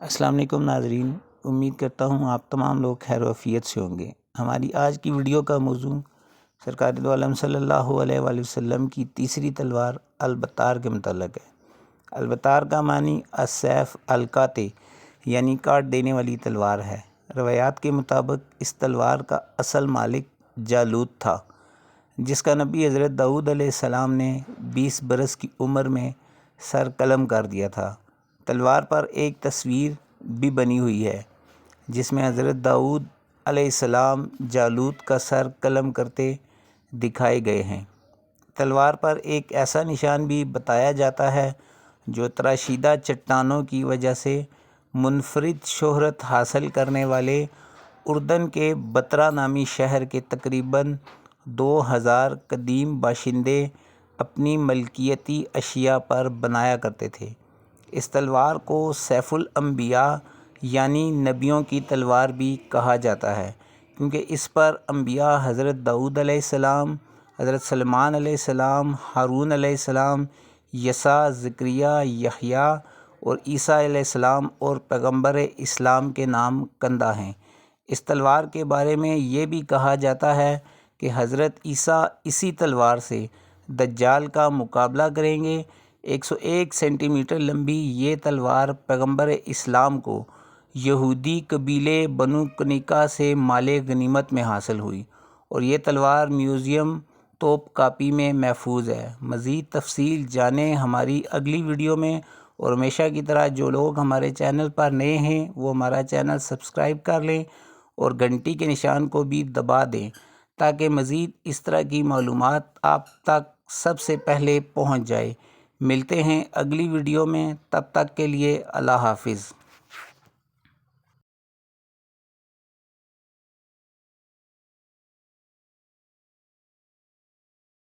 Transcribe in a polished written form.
السلام علیکم ناظرین، امید کرتا ہوں آپ تمام لوگ خیر و عافیت سے ہوں گے۔ ہماری آج کی ویڈیو کا موضوع سرکار دو عالم صلی اللہ علیہ وآلہ وسلم کی تیسری تلوار البتار کے متعلق ہے۔ البتار کا معنی السیف القاطع یعنی کاٹ دینے والی تلوار ہے۔ روایات کے مطابق اس تلوار کا اصل مالک جالوت تھا، جس کا نبی حضرت داؤد علیہ السلام نے 20 برس کی عمر میں سر قلم کر دیا تھا۔ تلوار پر ایک تصویر بھی بنی ہوئی ہے، جس میں حضرت داؤد علیہ السلام جالوت کا سر قلم کرتے دکھائے گئے ہیں۔ تلوار پر ایک ایسا نشان بھی بتایا جاتا ہے جو تراشیدہ چٹانوں کی وجہ سے منفرد شہرت حاصل کرنے والے اردن کے بترا نامی شہر کے تقریباً 2000 قدیم باشندے اپنی ملکیتی اشیاء پر بنایا کرتے تھے۔ اس تلوار کو سیف الانبیاء یعنی نبیوں کی تلوار بھی کہا جاتا ہے، کیونکہ اس پر انبیاء حضرت داؤد علیہ السلام، حضرت سلیمان علیہ السلام، ہارون علیہ السلام، یسوع، زکریا، یحییٰ اور عیسیٰ علیہ السلام اور پیغمبر اسلام کے نام کندہ ہیں۔ اس تلوار کے بارے میں یہ بھی کہا جاتا ہے کہ حضرت عیسیٰ اسی تلوار سے دجال کا مقابلہ کریں گے۔ 101 سینٹی میٹر لمبی یہ تلوار پیغمبر اسلام کو یہودی قبیلے بنو قنیقہ سے مال غنیمت میں حاصل ہوئی، اور یہ تلوار میوزیم توپ کاپی میں محفوظ ہے۔ مزید تفصیل جانیں ہماری اگلی ویڈیو میں، اور ہمیشہ کی طرح جو لوگ ہمارے چینل پر نئے ہیں وہ ہمارا چینل سبسکرائب کر لیں اور گھنٹی کے نشان کو بھی دبا دیں، تاکہ مزید اس طرح کی معلومات آپ تک سب سے پہلے پہنچ جائے۔ ملتے ہیں اگلی ویڈیو میں، تب تک کے لیے اللہ حافظ۔